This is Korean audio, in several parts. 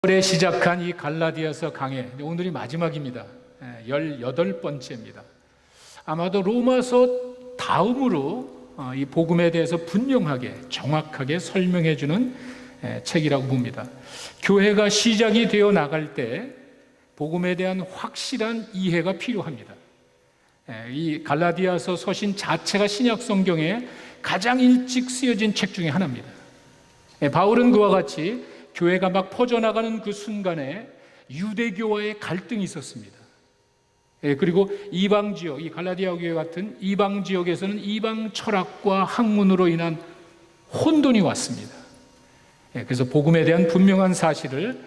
올해 시작한 이 갈라디아서 강해, 오늘이 마지막입니다. 18번째입니다. 아마도 로마서 다음으로 이 복음에 대해서 분명하게 정확하게 설명해 주는 책이라고 봅니다. 교회가 시작이 되어 나갈 때 복음에 대한 확실한 이해가 필요합니다. 이 갈라디아서 서신 자체가 신약 성경에 가장 일찍 쓰여진 책 중에 하나입니다. 바울은 그와 같이 교회가 막 퍼져나가는 그 순간에 유대교와의 갈등이 있었습니다. 그리고 이방 지역, 이 갈라디아 교회 같은 이방 지역에서는 이방 철학과 학문으로 인한 혼돈이 왔습니다. 그래서 복음에 대한 분명한 사실을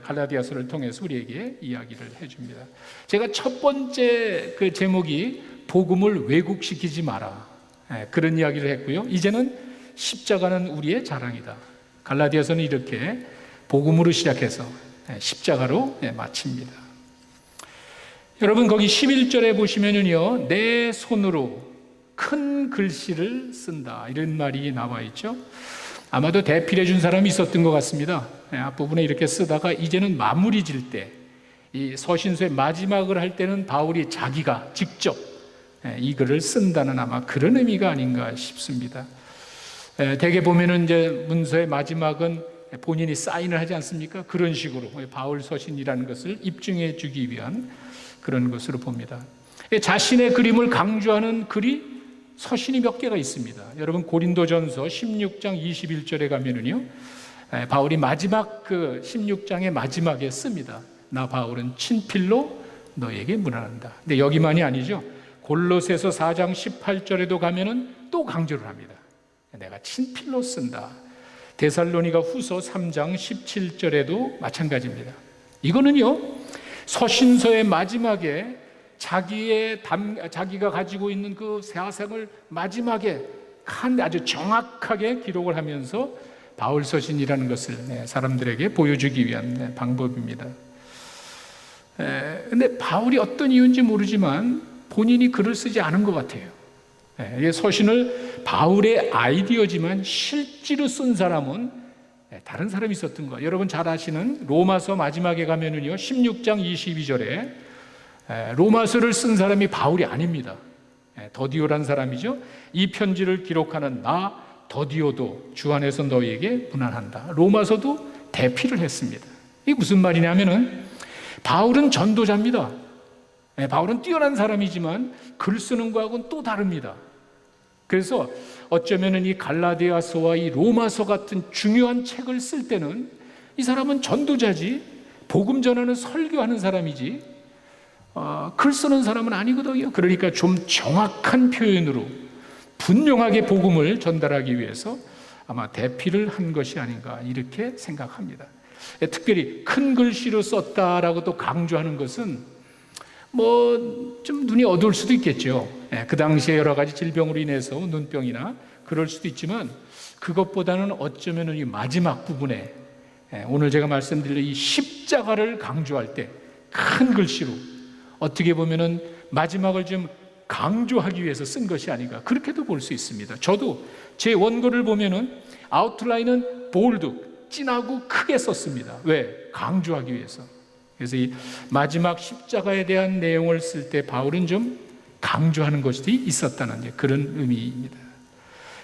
갈라디아서를 통해서 우리에게 이야기를 해줍니다. 제가 첫 번째 그 제목이 복음을 왜곡시키지 마라, 그런 이야기를 했고요. 이제는 십자가는 우리의 자랑이다. 갈라디아서는 이렇게 복음으로 시작해서 십자가로 마칩니다. 여러분, 거기 11절에 보시면요, 내 손으로 큰 글씨를 쓴다, 이런 말이 나와 있죠. 아마도 대필해 준 사람이 있었던 것 같습니다. 앞부분에 이렇게 쓰다가 이제는 마무리 질 때, 이 서신서의 마지막을 할 때는 바울이 자기가 직접 이 글을 쓴다는 아마 그런 의미가 아닌가 싶습니다. 대개 보면은 이제 문서의 마지막은 본인이 사인을 하지 않습니까? 그런 식으로 바울 서신이라는 것을 입증해 주기 위한 그런 것으로 봅니다. 자신의 그림을 강조하는 글이 서신이 몇 개가 있습니다. 여러분, 고린도전서 16장 21절에 가면은요, 바울이 마지막 그 16장의 마지막에 씁니다. 나 바울은 친필로 너에게 문안한다. 근데 여기만이 아니죠. 골로새서 4장 18절에도 가면은 또 강조를 합니다. 내가 친필로 쓴다. 데살로니가 후서 3장 17절에도 마찬가지입니다. 이거는요, 서신서의 마지막에 자기가 가지고 있는 그 사상을 마지막에 아주 정확하게 기록을 하면서 바울 서신이라는 것을 사람들에게 보여주기 위한 방법입니다. 근데 바울이 어떤 이유인지 모르지만 본인이 글을 쓰지 않은 것 같아요. 이 서신을 바울의 아이디어지만 실제로 쓴 사람은 다른 사람이 있었던 거예요. 여러분 잘 아시는 로마서 마지막에 가면은요, 16장 22절에 로마서를 쓴 사람이 바울이 아닙니다. 더디오라는 사람이죠. 이 편지를 기록하는 나 더디오도 주 안에서 너희에게 문안한다. 로마서도 대필을 했습니다. 이게 무슨 말이냐면은 바울은 전도자입니다. 바울은 뛰어난 사람이지만 글 쓰는 거하고는 또 다릅니다. 그래서 어쩌면은 이 갈라디아서와 이 로마서 같은 중요한 책을 쓸 때는 이 사람은 전도자지, 복음 전하는 설교하는 사람이지, 글 쓰는 사람은 아니거든요. 그러니까 좀 정확한 표현으로 분명하게 복음을 전달하기 위해서 아마 대필을 한 것이 아닌가, 이렇게 생각합니다. 특별히 큰 글씨로 썼다라고 또 강조하는 것은 좀 눈이 어두울 수도 있겠죠. 그 당시에 여러 가지 질병으로 인해서 눈병이나 그럴 수도 있지만, 그것보다는 어쩌면 이 마지막 부분에 오늘 제가 말씀드린 이 십자가를 강조할 때 큰 글씨로 어떻게 보면은 마지막을 좀 강조하기 위해서 쓴 것이 아닌가, 그렇게도 볼 수 있습니다. 저도 제 원고를 보면은 아웃라인은 볼드, 진하고 크게 썼습니다. 왜? 강조하기 위해서. 그래서 이 마지막 십자가에 대한 내용을 쓸 때 바울은 좀 강조하는 것이 있었다는 그런 의미입니다.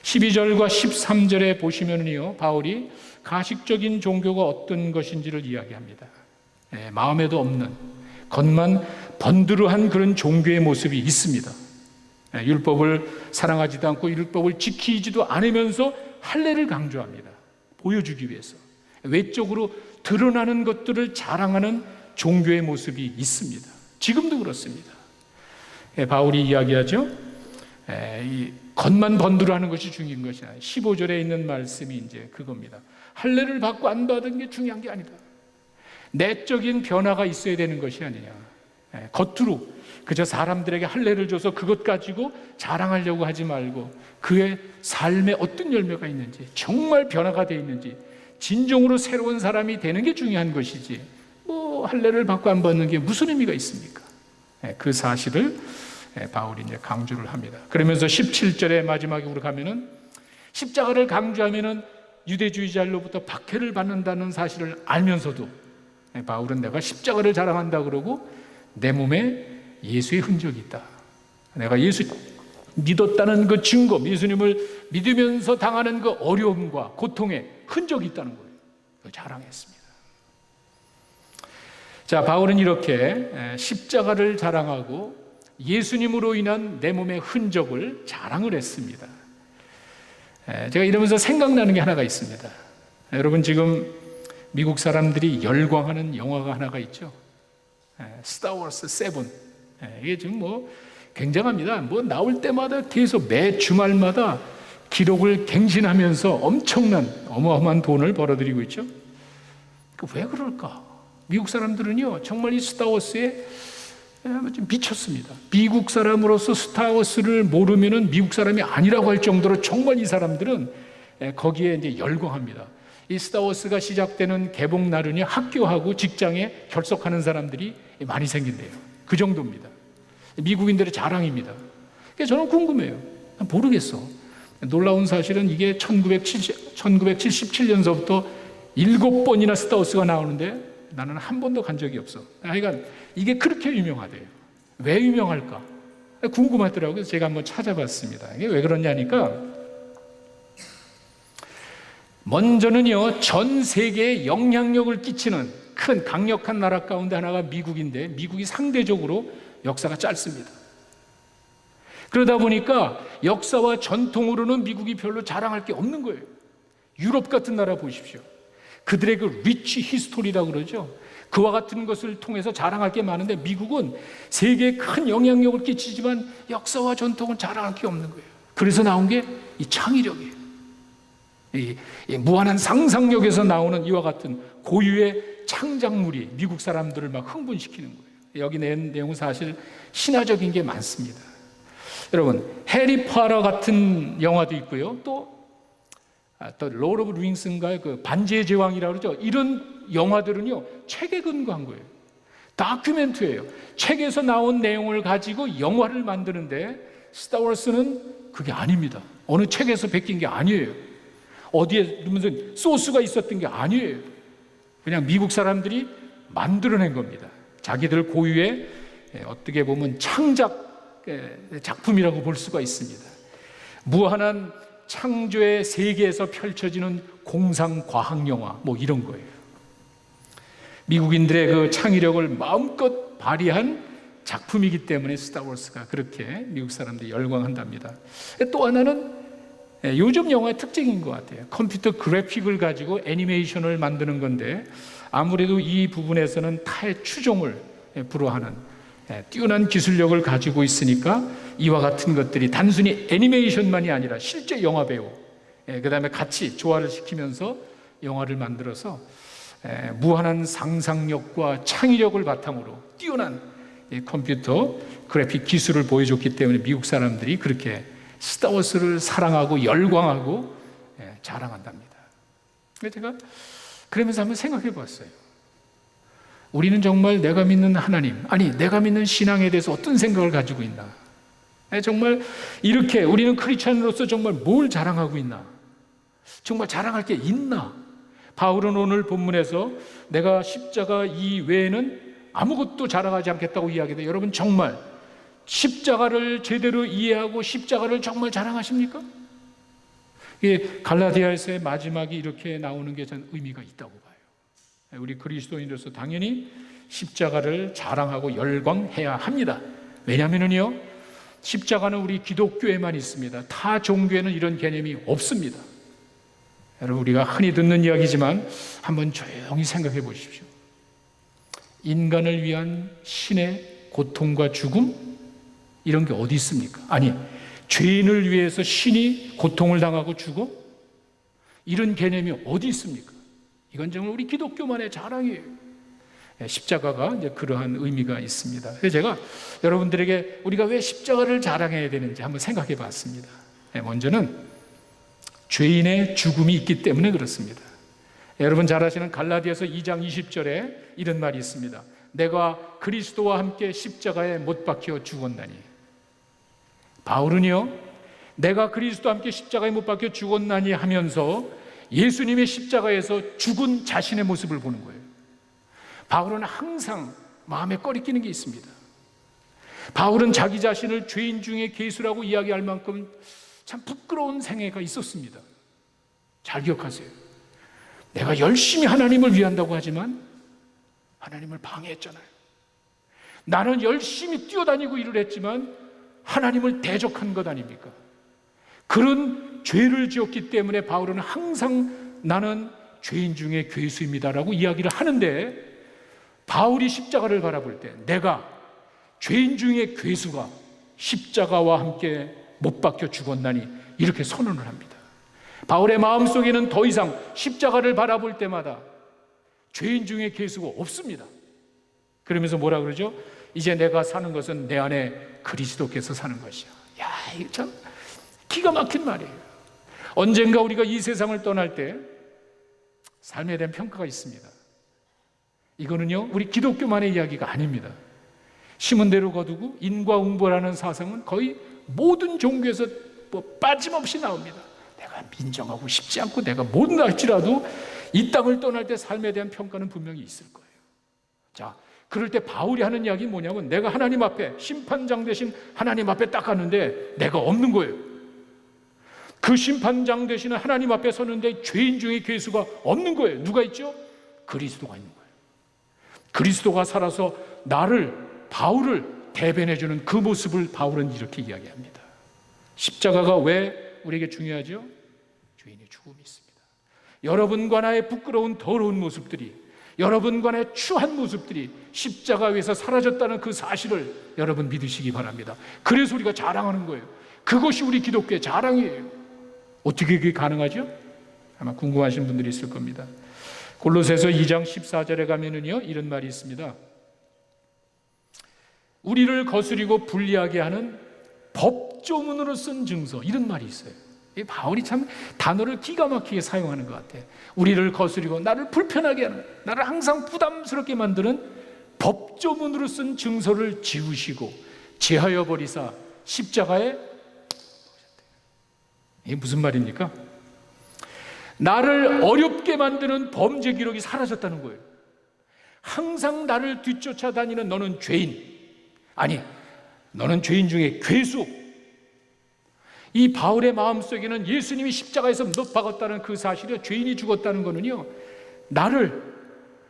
12절과 13절에 보시면요, 바울이 가식적인 종교가 어떤 것인지를 이야기합니다. 마음에도 없는, 겉만 번드르한 그런 종교의 모습이 있습니다. 율법을 사랑하지도 않고 율법을 지키지도 않으면서 할례를 강조합니다. 보여주기 위해서. 외적으로 드러나는 것들을 자랑하는 종교의 모습이 있습니다. 지금도 그렇습니다. 바울이 이야기하죠. 이 겉만 번드르하는 것이 중요한 것이 아니라 15절에 있는 말씀이 이제 그겁니다. 할례를 받고 안 받은 게 중요한 게 아니다. 내적인 변화가 있어야 되는 것이 아니냐. 겉으로 그저 사람들에게 할례를 줘서 그것 가지고 자랑하려고 하지 말고, 그의 삶에 어떤 열매가 있는지, 정말 변화가 되어 있는지, 진정으로 새로운 사람이 되는 게 중요한 것이지, 할례를 받고 안 받는 게 무슨 의미가 있습니까? 그 사실을 바울이 이제 강조를 합니다. 그러면서 17절의 마지막으로 가면은 십자가를 강조하면은 유대주의자로부터 박해를 받는다는 사실을 알면서도 바울은 내가 십자가를 자랑한다 그러고 내 몸에 예수의 흔적이 있다. 내가 예수 믿었다는 그 증거, 예수님을 믿으면서 당하는 그 어려움과 고통의 흔적이 있다는 거예요. 자랑했습니다. 자, 바울은 이렇게 십자가를 자랑하고 예수님으로 인한 내 몸의 흔적을 자랑을 했습니다. 제가 이러면서 생각나는 게 하나가 있습니다. 여러분, 지금 미국 사람들이 열광하는 영화가 하나가 있죠. 스타워스 7. 이게 지금 뭐 굉장합니다. 뭐 나올 때마다 계속 매 주말마다 기록을 갱신하면서 엄청난 어마어마한 돈을 벌어들이고 있죠. 왜 그럴까? 미국 사람들은요 정말 이 스타워스에 좀 미쳤습니다. 미국 사람으로서 스타워스를 모르면은 미국 사람이 아니라고 할 정도로 정말 이 사람들은 거기에 이제 열광합니다. 이 스타워스가 시작되는 개봉 날은요 학교하고 직장에 결석하는 사람들이 많이 생긴대요. 그 정도입니다. 미국인들의 자랑입니다. 그래서 저는 궁금해요. 모르겠어. 놀라운 사실은 이게 1977년서부터 7번이나 스타워스가 나오는데 나는 한 번도 간 적이 없어. 하여간 이게 그렇게 유명하대요. 왜 유명할까? 궁금하더라고요. 그래서 제가 한번 찾아봤습니다. 이게 왜 그러냐니까 먼저는요 전 세계에 영향력을 끼치는 큰 강력한 나라 가운데 하나가 미국인데 미국이 상대적으로 역사가 짧습니다. 그러다 보니까 역사와 전통으로는 미국이 별로 자랑할 게 없는 거예요. 유럽 같은 나라 보십시오. 그들의 그 리치 히스토리라고 그러죠. 그와 같은 것을 통해서 자랑할 게 많은데 미국은 세계에 큰 영향력을 끼치지만 역사와 전통은 자랑할 게 없는 거예요. 그래서 나온 게 이 창의력이에요. 이 무한한 상상력에서 나오는 이와 같은 고유의 창작물이 미국 사람들을 막 흥분시키는 거예요. 여기 내용은 사실 신화적인 게 많습니다. 여러분, 해리 포터 같은 영화도 있고요. 또 로드 오브 링스인가요? 그 반지의 제왕이라고 그러죠. 이런 영화들은요 책에 근거한 거예요. 다큐멘터리예요. 책에서 나온 내용을 가지고 영화를 만드는데 스타워스는 그게 아닙니다. 어느 책에서 베낀 게 아니에요. 어디에 무슨 소스가 있었던 게 아니에요. 그냥 미국 사람들이 만들어낸 겁니다. 자기들 고유의 어떻게 보면 창작 작품이라고 볼 수가 있습니다. 무한한 창조의 세계에서 펼쳐지는 공상 과학 영화 뭐 이런 거예요. 미국인들의 그 창의력을 마음껏 발휘한 작품이기 때문에 스타워스가 그렇게 미국 사람들이 열광한답니다. 또 하나는 요즘 영화의 특징인 것 같아요. 컴퓨터 그래픽을 가지고 애니메이션을 만드는 건데 아무래도 이 부분에서는 타의 추종을 불허하는 뛰어난 기술력을 가지고 있으니까 이와 같은 것들이 단순히 애니메이션만이 아니라 실제 영화배우 그 다음에 같이 조화를 시키면서 영화를 만들어서 무한한 상상력과 창의력을 바탕으로 뛰어난 컴퓨터 그래픽 기술을 보여줬기 때문에 미국 사람들이 그렇게 스타워스를 사랑하고 열광하고 자랑한답니다. 제가 그러면서 한번 생각해 봤어요. 우리는 정말 내가 믿는 하나님, 아니 내가 믿는 신앙에 대해서 어떤 생각을 가지고 있나? 정말 이렇게 우리는 크리스찬으로서 정말 뭘 자랑하고 있나? 정말 자랑할 게 있나? 바울은 오늘 본문에서 내가 십자가 이외에는 아무것도 자랑하지 않겠다고 이야기해요. 여러분 정말 십자가를 제대로 이해하고 십자가를 정말 자랑하십니까? 갈라디아에서의 마지막이 이렇게 나오는 게 저는 의미가 있다고 봐요. 우리 그리스도인으로서 당연히 십자가를 자랑하고 열광해야 합니다. 왜냐하면요 십자가는 우리 기독교에만 있습니다. 타 종교에는 이런 개념이 없습니다. 여러분 우리가 흔히 듣는 이야기지만 한번 조용히 생각해 보십시오. 인간을 위한 신의 고통과 죽음 이런 게 어디 있습니까? 아니 죄인을 위해서 신이 고통을 당하고 죽어? 이런 개념이 어디 있습니까? 이건 정말 우리 기독교만의 자랑이에요. 십자가가 이제 그러한 의미가 있습니다. 그래서 제가 여러분들에게 우리가 왜 십자가를 자랑해야 되는지 한번 생각해 봤습니다. 먼저는 죄인의 죽음이 있기 때문에 그렇습니다. 여러분 잘 아시는 갈라디아서 2장 20절에 이런 말이 있습니다. 내가 그리스도와 함께 십자가에 못 박혀 죽었나니. 바울은요 내가 그리스도와 함께 십자가에 못 박혀 죽었나니 하면서 예수님의 십자가에서 죽은 자신의 모습을 보는 거예요. 바울은 항상 마음에 꺼리끼는 게 있습니다. 바울은 자기 자신을 죄인 중에 괴수라고 이야기할 만큼 참 부끄러운 생애가 있었습니다. 잘 기억하세요. 내가 열심히 하나님을 위한다고 하지만 하나님을 방해했잖아요. 나는 열심히 뛰어다니고 일을 했지만 하나님을 대적한 것 아닙니까? 그런 죄를 지었기 때문에 바울은 항상 나는 죄인 중에 괴수입니다라고 이야기를 하는데, 바울이 십자가를 바라볼 때 내가 죄인 중에 괴수가 십자가와 함께 못 박혀 죽었나니 이렇게 선언을 합니다. 바울의 마음속에는 더 이상 십자가를 바라볼 때마다 죄인 중에 괴수가 없습니다. 그러면서 뭐라 그러죠? 이제 내가 사는 것은 내 안에 그리스도께서 사는 것이야. 야, 이거 참 기가 막힌 말이에요. 언젠가 우리가 이 세상을 떠날 때 삶에 대한 평가가 있습니다. 이거는요, 우리 기독교만의 이야기가 아닙니다. 심은 대로 거두고 인과응보라는 사상은 거의 모든 종교에서 빠짐없이 나옵니다. 내가 인정하고 싶지 않고 내가 뭐든 할지라도 이 땅을 떠날 때 삶에 대한 평가는 분명히 있을 거예요. 자, 그럴 때 바울이 하는 이야기 뭐냐면, 내가 하나님 앞에, 심판장 대신 하나님 앞에 딱 갔는데 내가 없는 거예요. 그 심판장 대신은 하나님 앞에 서는데 죄인 중에 괴수가 없는 거예요. 누가 있죠? 그리스도가 있는 거예요. 그리스도가 살아서 바울을 대변해주는 그 모습을 바울은 이렇게 이야기합니다. 십자가가 왜 우리에게 중요하죠? 죄인의 죽음이 있습니다. 여러분과 나의 부끄러운 더러운 모습들이, 여러분과 나의 추한 모습들이 십자가 위에서 사라졌다는 그 사실을 여러분 믿으시기 바랍니다. 그래서 우리가 자랑하는 거예요. 그것이 우리 기독교의 자랑이에요. 어떻게 그게 가능하죠? 아마 궁금하신 분들이 있을 겁니다. 골로새서 2장 14절에 가면은요, 이런 말이 있습니다. 우리를 거스리고 불리하게 하는 법조문으로 쓴 증서, 이런 말이 있어요. 바울이 참 단어를 기가 막히게 사용하는 것 같아요. 우리를 거스리고 나를 불편하게 하는, 나를 항상 부담스럽게 만드는 법조문으로 쓴 증서를 지우시고 제하여 버리사 십자가에, 이게 무슨 말입니까? 나를 어렵게 만드는 범죄 기록이 사라졌다는 거예요. 항상 나를 뒤쫓아다니는 너는 죄인, 아니 너는 죄인 중에 괴수. 이 바울의 마음속에는 예수님이 십자가에서 못 박았다는 그 사실이, 죄인이 죽었다는 것은요, 나를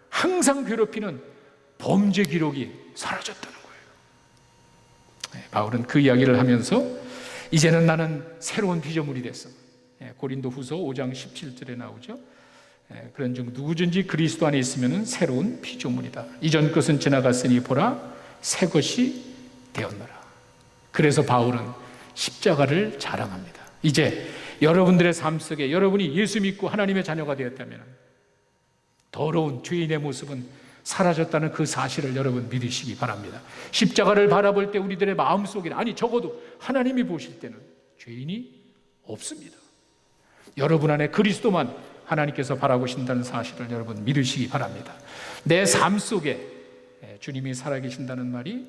항상 괴롭히는 범죄 기록이 사라졌다는 거예요. 바울은 그 이야기를 하면서 이제는 나는 새로운 피조물이 됐어. 고린도 후서 5장 17절에 나오죠. 그런 중 누구든지 그리스도 안에 있으면 새로운 피조물이다. 이전 것은 지나갔으니 보라 새 것이 되었노라. 그래서 바울은 십자가를 자랑합니다. 이제 여러분들의 삶 속에 여러분이 예수 믿고 하나님의 자녀가 되었다면 더러운 죄인의 모습은 사라졌다는 그 사실을 여러분 믿으시기 바랍니다. 십자가를 바라볼 때 우리들의 마음속에, 아니 적어도 하나님이 보실 때는 죄인이 없습니다. 여러분 안에 그리스도만 하나님께서 바라보신다는 사실을 여러분 믿으시기 바랍니다. 내 삶 속에 주님이 살아계신다는 말이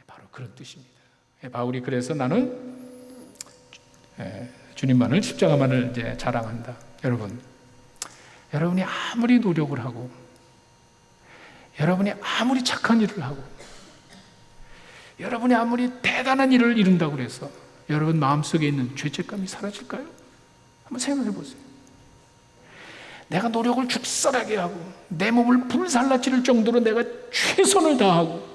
바로 그런 뜻입니다. 바울이 그래서 나는 주님만을, 십자가만을 이제 자랑한다. 여러분이 아무리 노력을 하고, 여러분이 아무리 착한 일을 하고, 여러분이 아무리 대단한 일을 이룬다고 해서 여러분 마음속에 있는 죄책감이 사라질까요? 한번 생각해 보세요. 내가 노력을 죽살하게 하고 내 몸을 불살라 찌를 정도로 내가 최선을 다하고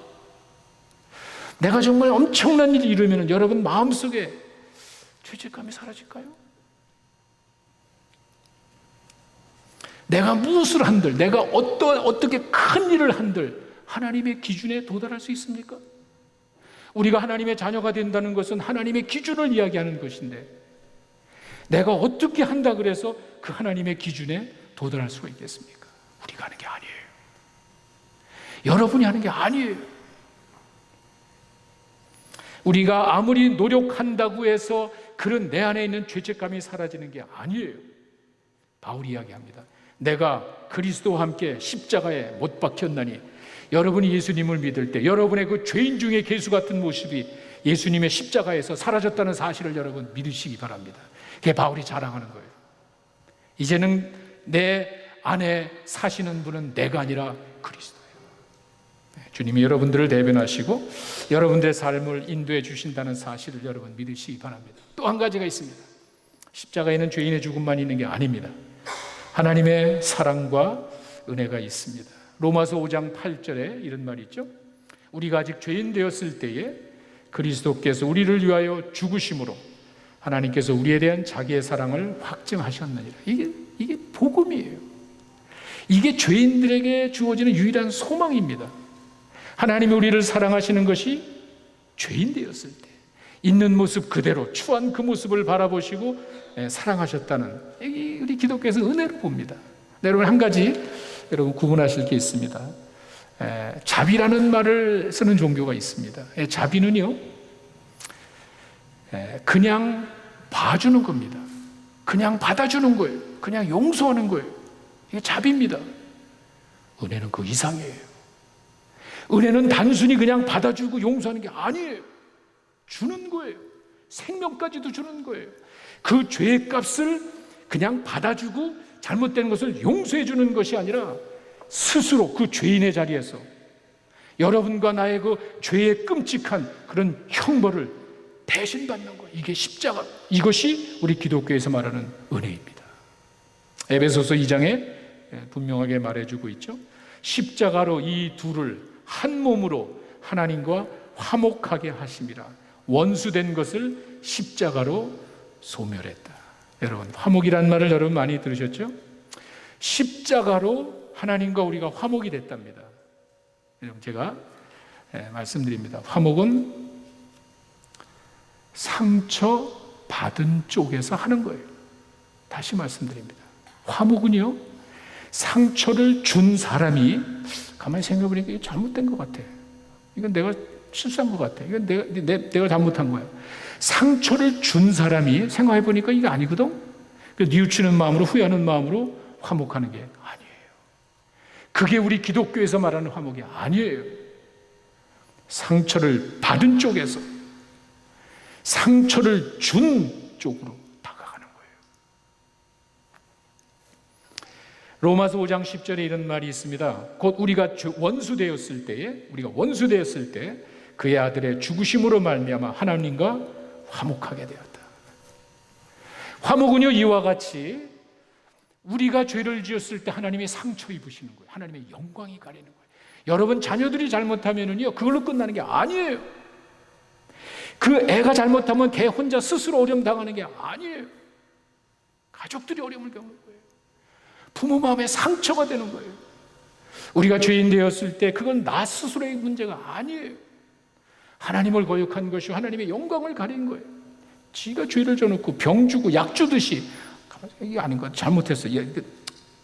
내가 정말 엄청난 일을 이루면 여러분 마음속에 죄책감이 사라질까요? 내가 무엇을 한들, 내가 어떻게 큰 일을 한들 하나님의 기준에 도달할 수 있습니까? 우리가 하나님의 자녀가 된다는 것은 하나님의 기준을 이야기하는 것인데, 내가 어떻게 한다 그래서 그 하나님의 기준에 도달할 수가 있겠습니까? 우리가 하는 게 아니에요. 여러분이 하는 게 아니에요. 우리가 아무리 노력한다고 해서 그런 내 안에 있는 죄책감이 사라지는 게 아니에요. 바울이 이야기합니다. 내가 그리스도와 함께 십자가에 못 박혔나니, 여러분이 예수님을 믿을 때 여러분의 그 죄인 중에 괴수 같은 모습이 예수님의 십자가에서 사라졌다는 사실을 여러분 믿으시기 바랍니다. 그게 바울이 자랑하는 거예요. 이제는 내 안에 사시는 분은 내가 아니라 그리스도예요. 주님이 여러분들을 대변하시고 여러분들의 삶을 인도해 주신다는 사실을 여러분 믿으시기 바랍니다. 또 한 가지가 있습니다. 십자가에는 죄인의 죽음만 있는 게 아닙니다. 하나님의 사랑과 은혜가 있습니다. 로마서 5장 8절에 이런 말이 있죠. 우리가 아직 죄인 되었을 때에 그리스도께서 우리를 위하여 죽으심으로 하나님께서 우리에 대한 자기의 사랑을 확증하셨느니라. 이게 복음이에요. 이게 죄인들에게 주어지는 유일한 소망입니다. 하나님이 우리를 사랑하시는 것이 죄인 되었을 때 있는 모습 그대로 추한 그 모습을 바라보시고 사랑하셨다는, 우리 기독교에서 은혜로 봅니다. 여러분, 한 가지 여러분 구분하실 게 있습니다. 자비라는 말을 쓰는 종교가 있습니다. 자비는요, 그냥 봐주는 겁니다. 그냥 받아주는 거예요. 그냥 용서하는 거예요. 이게 자비입니다. 은혜는 그 이상이에요. 은혜는 단순히 그냥 받아주고 용서하는 게 아니에요. 주는 거예요. 생명까지도 주는 거예요. 그 죄의 값을 그냥 받아주고 잘못된 것을 용서해 주는 것이 아니라 스스로 그 죄인의 자리에서 여러분과 나의 그 죄의 끔찍한 그런 형벌을 대신받는 거, 이게 십자가, 이것이 우리 기독교에서 말하는 은혜입니다. 에베소서 2장에 분명하게 말해주고 있죠. 십자가로 이 둘을 한 몸으로 하나님과 화목하게 하심이라. 원수된 것을 십자가로 소멸했다. 여러분, 화목이란 말을 여러분 많이 들으셨죠? 십자가로 하나님과 우리가 화목이 됐답니다. 여러분, 제가 말씀드립니다. 화목은 상처 받은 쪽에서 하는 거예요. 다시 말씀드립니다. 화목은요, 상처를 준 사람이, 가만히 생각해보니까 이게 잘못된 것 같아. 이건 내가 실수한 것 같아. 이건 내가 잘못한 거야. 상처를 준 사람이 생각해보니까 이게 아니거든. 뉘우치는 마음으로, 후회하는 마음으로 화목하는 게 아니에요. 그게 우리 기독교에서 말하는 화목이 아니에요. 상처를 받은 쪽에서 상처를 준 쪽으로 다가가는 거예요. 로마서 5장 10절에 이런 말이 있습니다. 곧 우리가 원수되었을 때 그의 아들의 죽으심으로 말미암아 하나님과 화목하게 되었다. 화목은요, 이와 같이 우리가 죄를 지었을 때 하나님이 상처 입으시는 거예요. 하나님의 영광이 가리는 거예요. 여러분, 자녀들이 잘못하면은요, 그걸로 끝나는 게 아니에요. 그 애가 잘못하면 걔 혼자 스스로 어려움 당하는 게 아니에요. 가족들이 어려움을 겪는 거예요. 부모 마음에 상처가 되는 거예요. 우리가 죄인 되었을 때 그건 나 스스로의 문제가 아니에요. 하나님을 거역한 것이 하나님의 영광을 가린 거예요. 지가 죄를 져놓고 병 주고 약 주듯이, 이게 아닌 것, 잘못했어.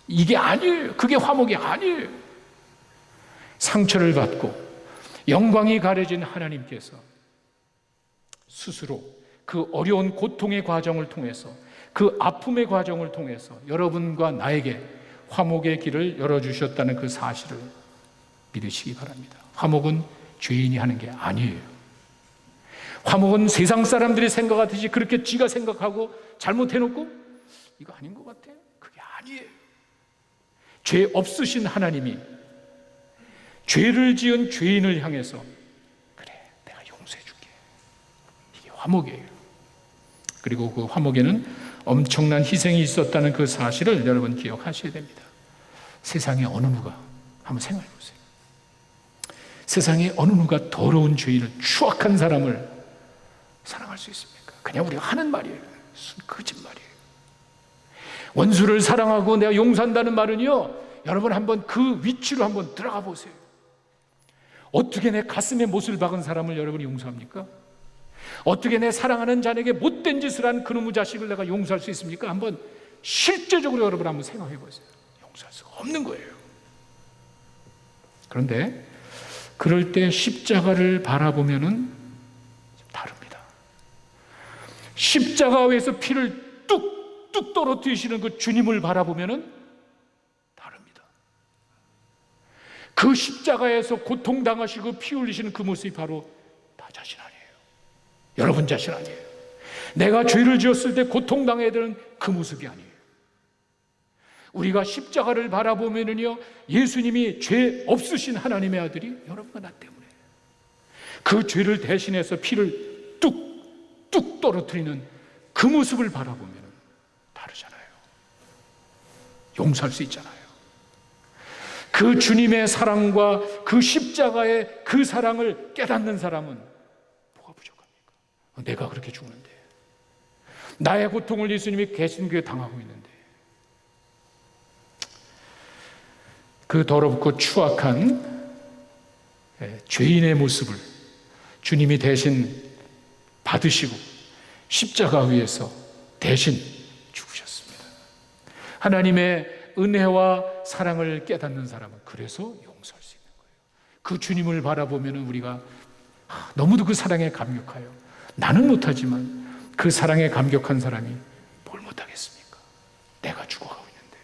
이게 아니에요. 그게 화목이 아니에요. 상처를 받고 영광이 가려진 하나님께서 스스로 그 어려운 고통의 과정을 통해서, 그 아픔의 과정을 통해서 여러분과 나에게 화목의 길을 열어주셨다는 그 사실을 믿으시기 바랍니다. 화목은 죄인이 하는 게 아니에요. 화목은 세상 사람들이 생각하듯이 그렇게 지가 생각하고 잘못해놓고 이거 아닌 것 같아? 그게 아니에요. 죄 없으신 하나님이 죄를 지은 죄인을 향해서 그래, 내가 용서해줄게. 이게 화목이에요. 그리고 그 화목에는 엄청난 희생이 있었다는 그 사실을 여러분 기억하셔야 됩니다. 세상에 어느 누가, 한번 생각해 보세요. 세상에 어느 누가 더러운 죄인을, 추악한 사람을 사랑할 수 있습니까? 그냥 우리가 하는 말이에요. 거짓말이에요. 원수를 사랑하고 내가 용서한다는 말은요, 여러분 한번 그 위치로 한번 들어가 보세요. 어떻게 내 가슴에 못을 박은 사람을 여러분이 용서합니까? 어떻게 내 사랑하는 자에게 못된 짓을 한 그놈의 자식을 내가 용서할 수 있습니까? 한번 실제적으로 여러분 한번 생각해 보세요. 용서할 수가 없는 거예요. 그런데 그럴 때 십자가를 바라보면은 다릅니다. 십자가 위에서 피를 뚝뚝 떨어뜨리시는 그 주님을 바라보면은 다릅니다. 그 십자가에서 고통당하시고 피 흘리시는 그 모습이 바로 나 자신 아니에요. 여러분 자신 아니에요. 내가 죄를 지었을 때 고통당해야 되는 그 모습이 아니에요. 우리가 십자가를 바라보면은요, 예수님이 죄 없으신 하나님의 아들이 여러분과 나 때문에 그 죄를 대신해서 피를 뚝뚝 떨어뜨리는 그 모습을 바라보면 다르잖아요. 용서할 수 있잖아요. 그 주님의 사랑과 그 십자가의 그 사랑을 깨닫는 사람은 뭐가 부족합니까? 내가 그렇게 죽는데, 나의 고통을 예수님이 계신교에 당하고 있는데, 그 더럽고 추악한 죄인의 모습을 주님이 대신 받으시고 십자가 위에서 대신 죽으셨습니다. 하나님의 은혜와 사랑을 깨닫는 사람은 그래서 용서할 수 있는 거예요. 그 주님을 바라보면 우리가 너무도 그 사랑에 감격하여, 나는 못하지만 그 사랑에 감격한 사람이 뭘 못하겠습니까? 내가 죽어가고 있는데,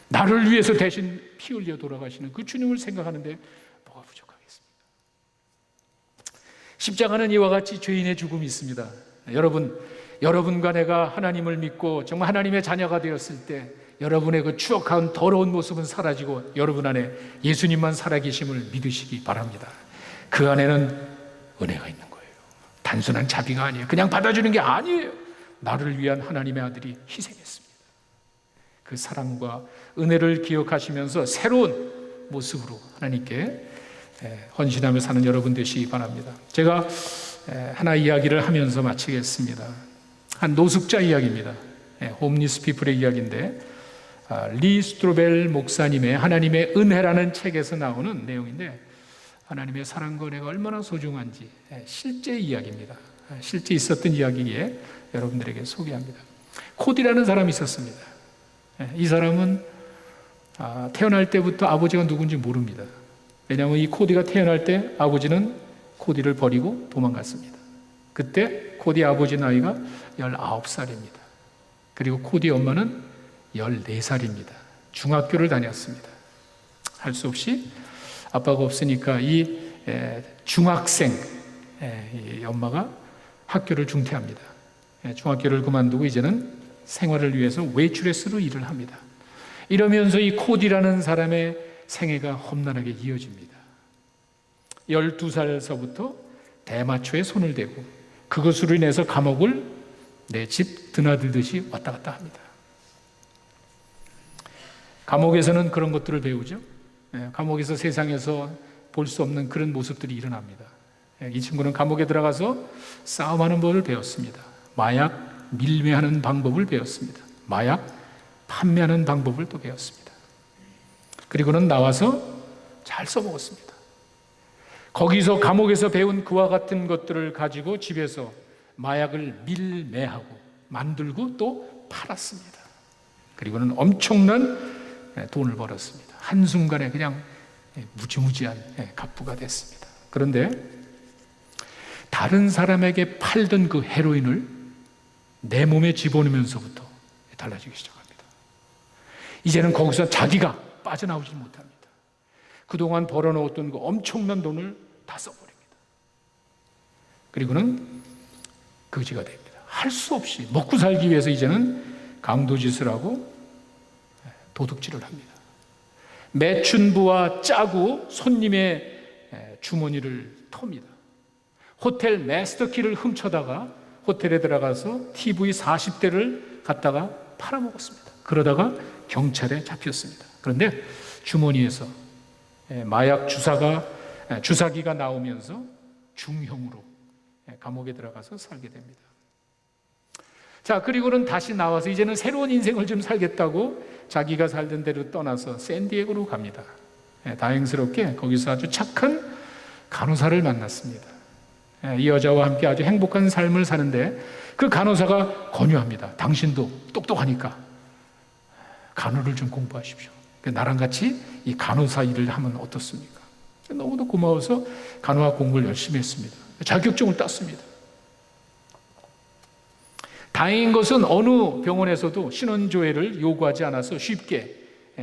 나를 위해서 대신 피 흘려 돌아가시는 그 주님을 생각하는데 뭐가 부족하겠습니까? 십자가는 이와 같이 죄인의 죽음이 있습니다. 여러분과 내가 하나님을 믿고 정말 하나님의 자녀가 되었을 때 여러분의 그 추악한 더러운 모습은 사라지고 여러분 안에 예수님만 살아계심을 믿으시기 바랍니다. 그 안에는 은혜가 있는 거예요. 단순한 자비가 아니에요. 그냥 받아주는 게 아니에요. 나를 위한 하나님의 아들이 희생했습니다. 그 사랑과 은혜를 기억하시면서 새로운 모습으로 하나님께 헌신하며 사는 여러분 되시기 바랍니다. 제가 하나 이야기를 하면서 마치겠습니다. 한 노숙자 이야기입니다. 홈리스 피플의 이야기인데, 리 스트로벨 목사님의 하나님의 은혜라는 책에서 나오는 내용인데, 하나님의 사랑과 은혜가 얼마나 소중한지 실제 이야기입니다. 실제 있었던 이야기에 여러분들에게 소개합니다. 코디라는 사람이 있었습니다. 이 사람은 태어날 때부터 아버지가 누군지 모릅니다. 왜냐하면 이 코디가 태어날 때 아버지는 코디를 버리고 도망갔습니다. 그때 코디 아버지 나이가 19살입니다. 그리고 코디 엄마는 14살입니다. 중학교를 다녔습니다. 할 수 없이 아빠가 없으니까 이 중학생 이 엄마가 학교를 중퇴합니다. 중학교를 그만두고 이제는 생활을 위해서 웨이트레스로 일을 합니다. 이러면서 이 코디라는 사람의 생애가 험난하게 이어집니다. 12살서부터 대마초에 손을 대고 그것으로 인해서 감옥을 내 집 드나들듯이 왔다 갔다 합니다. 감옥에서는 그런 것들을 배우죠. 감옥에서 세상에서 볼 수 없는 그런 모습들이 일어납니다. 이 친구는 감옥에 들어가서 싸움하는 법을 배웠습니다. 마약 밀매하는 방법을 배웠습니다. 마약 판매하는 방법을 또 배웠습니다. 그리고는 나와서 잘 써먹었습니다. 거기서 감옥에서 배운 그와 같은 것들을 가지고 집에서 마약을 밀매하고 만들고 또 팔았습니다. 그리고는 엄청난 돈을 벌었습니다. 한순간에 그냥 무지무지한 갑부가 됐습니다. 그런데 다른 사람에게 팔던 그 헤로인을 내 몸에 집어넣으면서부터 달라지기 시작합니다. 이제는 거기서 자기가 빠져나오지 못합니다. 그동안 벌어놓았던 그 엄청난 돈을 다 써버립니다. 그리고는 거지가 됩니다. 할 수 없이 먹고 살기 위해서 이제는 강도짓을 하고 도둑질을 합니다. 매춘부와 짜고 손님의 주머니를 텁니다. 호텔 마스터키를 훔쳐다가 호텔에 들어가서 TV 40대를 갖다가 팔아먹었습니다. 그러다가 경찰에 잡혔습니다. 그런데 주머니에서 마약 주사기가 나오면서 중형으로 감옥에 들어가서 살게 됩니다. 자, 그리고는 다시 나와서 이제는 새로운 인생을 좀 살겠다고 자기가 살던 데로 떠나서 샌디에고로 갑니다. 다행스럽게 거기서 아주 착한 간호사를 만났습니다. 이 여자와 함께 아주 행복한 삶을 사는데 그 간호사가 권유합니다. 당신도 똑똑하니까 간호를 좀 공부하십시오. 나랑 같이 이 간호사 일을 하면 어떻습니까? 너무도 고마워서 간호학 공부를 열심히 했습니다. 자격증을 땄습니다. 다행인 것은 어느 병원에서도 신원조회를 요구하지 않아서 쉽게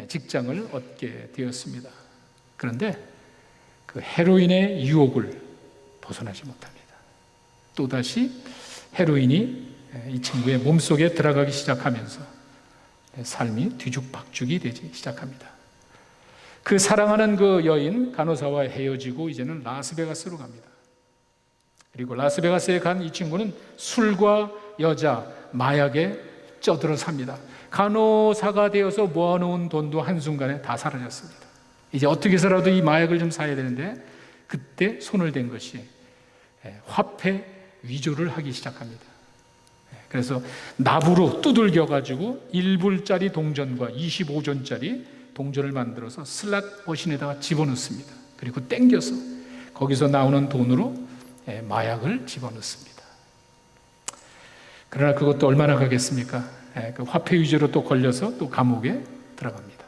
직장을 얻게 되었습니다. 그런데 그 헤로인의 유혹을 벗어나지 못합니다. 또다시 헤로인이 이 친구의 몸속에 들어가기 시작하면서 삶이 뒤죽박죽이 되기 시작합니다. 그 사랑하는 그 여인 간호사와 헤어지고 이제는 라스베가스로 갑니다. 그리고 라스베가스에 간 이 친구는 술과 여자, 마약에 쩌들어 삽니다. 간호사가 되어서 모아놓은 돈도 한순간에 다 사라졌습니다. 이제 어떻게 해서라도 이 마약을 좀 사야 되는데 그때 손을 댄 것이 화폐 위조를 하기 시작합니다. 그래서 나부로 두들겨가지고 1불짜리 동전과 25전짜리 동전을 만들어서 슬롯 머신에다가 집어넣습니다. 그리고 땡겨서 거기서 나오는 돈으로 마약을 집어넣습니다. 그러나 그것도 얼마나 가겠습니까? 그 화폐 위조로 또 걸려서 또 감옥에 들어갑니다.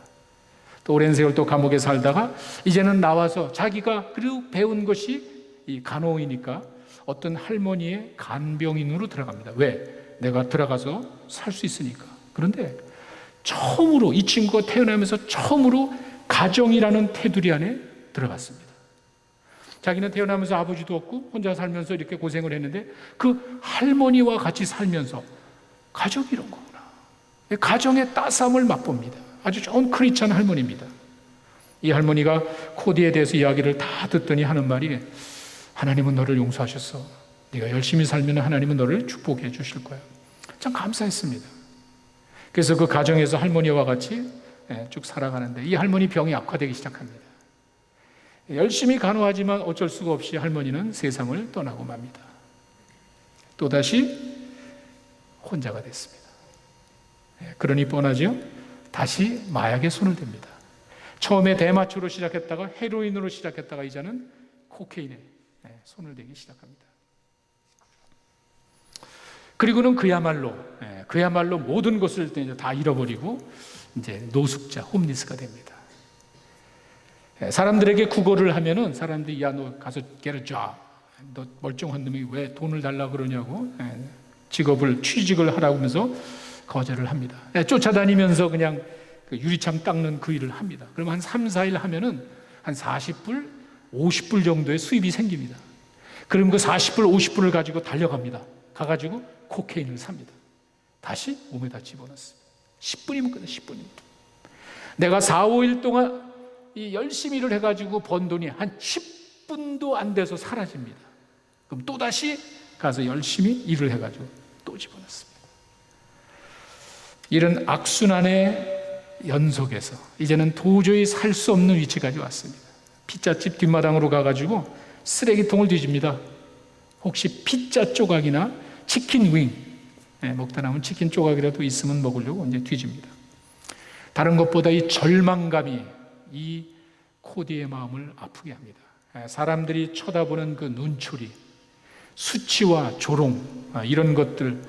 또 오랜 세월 또 감옥에 살다가 이제는 나와서 자기가 그리고 배운 것이 이 간호이니까 어떤 할머니의 간병인으로 들어갑니다. 왜? 내가 들어가서 살 수 있으니까. 그런데 처음으로 이 친구가 태어나면서 처음으로 가정이라는 테두리 안에 들어갔습니다. 자기는 태어나면서 아버지도 없고 혼자 살면서 이렇게 고생을 했는데 그 할머니와 같이 살면서 가족이 이런 거구나. 가정의 따스함을 맛봅니다. 아주 좋은 크리스찬 할머니입니다. 이 할머니가 코디에 대해서 이야기를 다 듣더니 하는 말이 하나님은 너를 용서하셨어. 네가 열심히 살면 하나님은 너를 축복해 주실 거야. 참 감사했습니다. 그래서 그 가정에서 할머니와 같이 쭉 살아가는데 이 할머니 병이 악화되기 시작합니다. 열심히 간호하지만 어쩔 수가 없이 할머니는 세상을 떠나고 맙니다. 또다시 혼자가 됐습니다. 그러니 뻔하죠? 다시 마약에 손을 댑니다. 처음에 대마초로 시작했다가 헤로인으로 시작했다가 이제는 코케인에 손을 대기 시작합니다. 그리고는 그야말로 모든 것을 다 잃어버리고 이제 노숙자, 홈리스가 됩니다. 사람들에게 구걸을 하면은 사람들이 야, 너 가서 get a job. 너 멀쩡한 놈이 왜 돈을 달라고 그러냐고 취직을 하라고 하면서 거절을 합니다. 쫓아다니면서 그냥 그 유리창 닦는 그 일을 합니다. 그러면 한 3, 4일 하면은 한 40불, 50불 정도의 수입이 생깁니다. 그럼 그 40불, 50불을 가지고 달려갑니다. 가가지고 코케인을 삽니다. 다시 몸에다 집어넣습니다. 10분이면 끝나, 10분이면. 내가 4, 5일 동안 이 열심히 일을 해가지고 번 돈이 한 10분도 안 돼서 사라집니다. 그럼 또다시 가서 열심히 일을 해가지고 또 집어넣습니다. 이런 악순환의 연속에서 이제는 도저히 살 수 없는 위치까지 왔습니다. 피자집 뒷마당으로 가가지고 쓰레기통을 뒤집니다. 혹시 피자 조각이나 치킨 윙, 먹다 남은 치킨 조각이라도 있으면 먹으려고 이제 뒤집니다. 다른 것보다 이 절망감이 이 코디의 마음을 아프게 합니다. 사람들이 쳐다보는 그 눈초리, 수치와 조롱, 이런 것들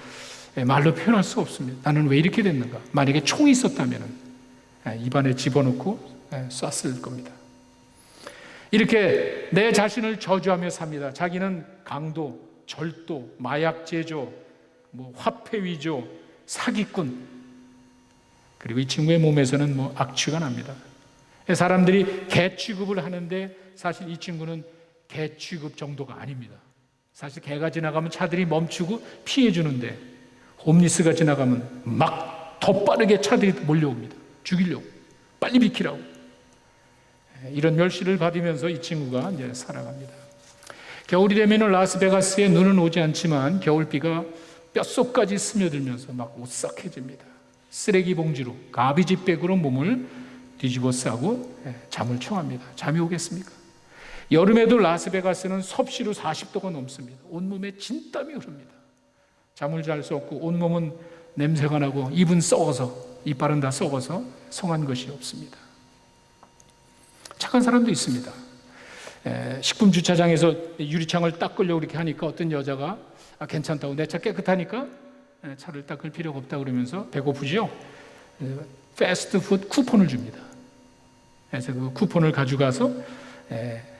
말로 표현할 수 없습니다. 나는 왜 이렇게 됐는가? 만약에 총이 있었다면 입안에 집어넣고 쐈을 겁니다. 이렇게 내 자신을 저주하며 삽니다. 자기는 강도, 절도, 마약 제조, 화폐 위조, 사기꾼, 그리고 이 친구의 몸에서는 악취가 납니다. 사람들이 개 취급을 하는데 사실 이 친구는 개 취급 정도가 아닙니다. 사실 개가 지나가면 차들이 멈추고 피해 주는데 홈리스가 지나가면 막 더 빠르게 차들이 몰려옵니다. 죽이려고, 빨리 비키라고. 이런 멸시를 받으면서 이 친구가 이제 살아갑니다. 겨울이 되면 라스베가스에 눈은 오지 않지만 겨울비가 뼛속까지 스며들면서 막 오싹해집니다. 쓰레기 봉지로, 가비지백으로 몸을 뒤집어 싸고 잠을 청합니다. 잠이 오겠습니까? 여름에도 라스베가스는 섭씨로 40도가 넘습니다. 온몸에 진땀이 흐릅니다. 잠을 잘 수 없고 온몸은 냄새가 나고 입은 썩어서, 이빨은 다 썩어서 성한 것이 없습니다. 착한 사람도 있습니다. 식품 주차장에서 유리창을 닦으려고 이렇게 하니까 어떤 여자가 괜찮다고, 내 차 깨끗하니까 차를 닦을 필요가 없다고 그러면서 배고프죠? 패스트푸드 쿠폰을 줍니다. 그래서 그 쿠폰을 가져가서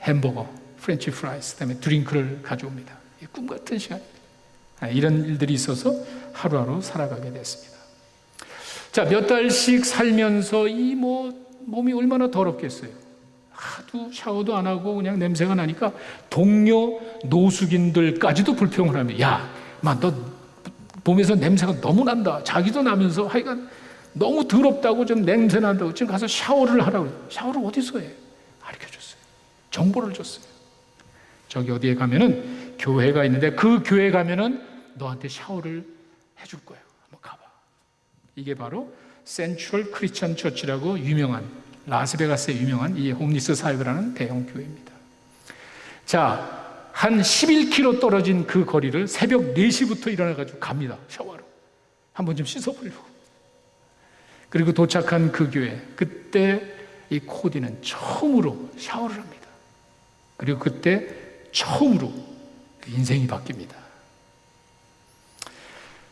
햄버거, 프렌치 프라이스, 그다음에 드링크를 가져옵니다. 꿈 같은 시간입니다. 이런 일들이 있어서 하루하루 살아가게 됐습니다. 자, 몇 달씩 살면서 이 몸이 얼마나 더럽겠어요. 하도 샤워도 안 하고 그냥 냄새가 나니까 동료 노숙인들까지도 불평을 하며, 야, 너 몸에서 냄새가 너무 난다. 자기도 나면서 하여간 너무 더럽다고 좀 냄새 난다고 지금 가서 샤워를 하라고. 샤워를 어디서 해? 가르쳐줬어요. 정보를 줬어요. 저기 어디에 가면은 교회가 있는데 그 교회 가면은 너한테 샤워를 해줄 거예요. 한번 가봐. 이게 바로 센트럴 크리스천 처치라고 유명한, 라스베가스에 유명한 이 홈리스 사역을 하는 대형 교회입니다. 자, 한 11km 떨어진 그 거리를 새벽 4시부터 일어나가지고 갑니다. 샤워하러. 한번 좀 씻어보려고. 그리고 도착한 그 교회, 그때 이 코디는 처음으로 샤워를 합니다. 그리고 그때 처음으로 인생이 바뀝니다.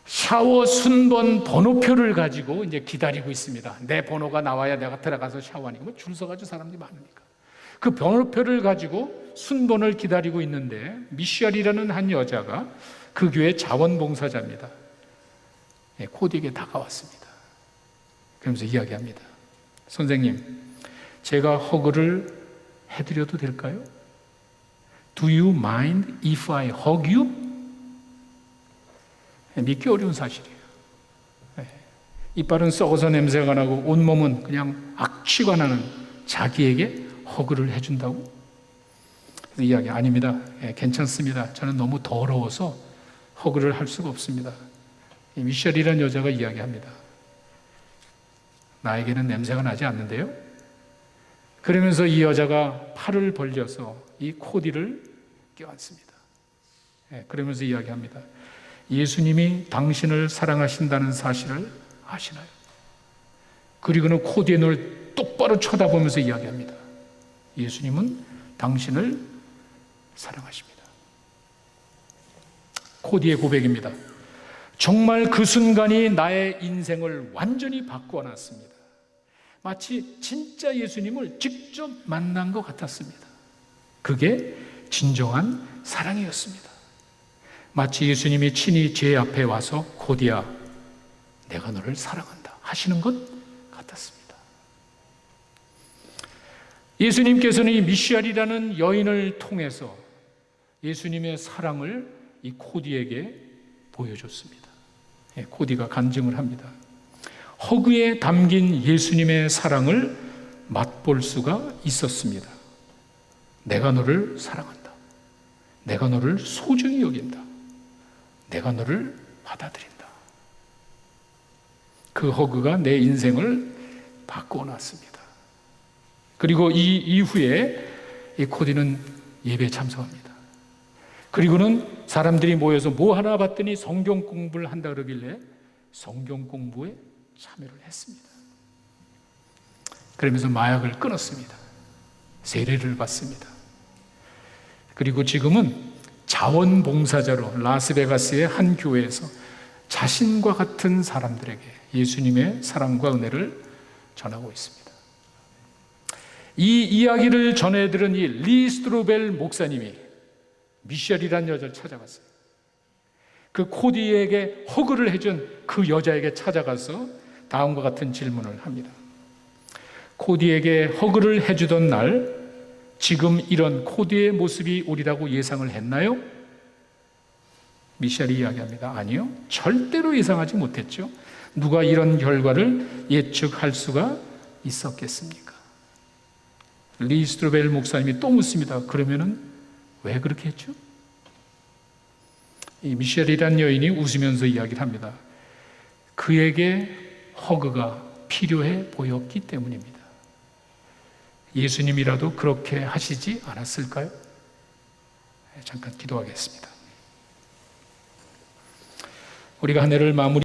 샤워 순번 번호표를 가지고 이제 기다리고 있습니다. 내 번호가 나와야 내가 들어가서 샤워하니까 뭐 줄 서가지고 사람들이 많으니까. 그 번호표를 가지고 순번을 기다리고 있는데 미셸이라는 한 여자가 그 교회 자원봉사자입니다. 코디에게 다가왔습니다. 그러면서 이야기합니다. 선생님, 제가 허그를 해드려도 될까요? Do you mind if I hug you? 믿기 어려운 사실이에요. 이빨은 썩어서 냄새가 나고 온몸은 그냥 악취가 나는 자기에게 허그를 해준다고? 이야기 아닙니다. 괜찮습니다. 저는 너무 더러워서 허그를 할 수가 없습니다. 미셸이라는 여자가 이야기합니다. 나에게는 냄새가 나지 않는데요? 그러면서 이 여자가 팔을 벌려서 이 코디를 껴안습니다. 그러면서 이야기합니다. 예수님이 당신을 사랑하신다는 사실을 아시나요? 그리고는 코디의 눈을 똑바로 쳐다보면서 이야기합니다. 예수님은 당신을 사랑하십니다. 코디의 고백입니다. 정말 그 순간이 나의 인생을 완전히 바꿔놨습니다. 마치 진짜 예수님을 직접 만난 것 같았습니다. 그게 진정한 사랑이었습니다. 마치 예수님이 친히 제 앞에 와서 코디야, 내가 너를 사랑한다 하시는 것 같았습니다. 예수님께서는 이 미셸이라는 여인을 통해서 예수님의 사랑을 이 코디에게 보여줬습니다. 코디가 간증을 합니다. 허그에 담긴 예수님의 사랑을 맛볼 수가 있었습니다. 내가 너를 사랑한다. 내가 너를 소중히 여긴다. 내가 너를 받아들인다. 그 허그가 내 인생을 바꿔놨습니다. 그리고 이 이후에 이 코디는 예배에 참석합니다. 그리고는 사람들이 모여서 뭐 하나 봤더니 성경 공부를 한다 그러길래 성경 공부에 참여를 했습니다. 그러면서 마약을 끊었습니다. 세례를 받습니다. 그리고 지금은 자원봉사자로 라스베가스의 한 교회에서 자신과 같은 사람들에게 예수님의 사랑과 은혜를 전하고 있습니다. 이 이야기를 전해들은 이 리 스트로벨 목사님이 미셸이라는 여자를 찾아갔어요. 그 코디에게 허그를 해준 그 여자에게 찾아가서 다음과 같은 질문을 합니다. 코디에게 허그를 해주던 날 지금 이런 코디의 모습이 오리라고 예상을 했나요? 미셸이 이야기합니다. 아니요, 절대로 예상하지 못했죠. 누가 이런 결과를 예측할 수가 있었겠습니까? 리 스트로벨 목사님이 또 묻습니다. 그러면은 왜 그렇게 했죠? 이 미셸이라는 여인이 웃으면서 이야기를 합니다. 그에게 허그가 필요해 보였기 때문입니다. 예수님이라도 그렇게 하시지 않았을까요? 잠깐 기도하겠습니다. 우리가 한 해를 마무리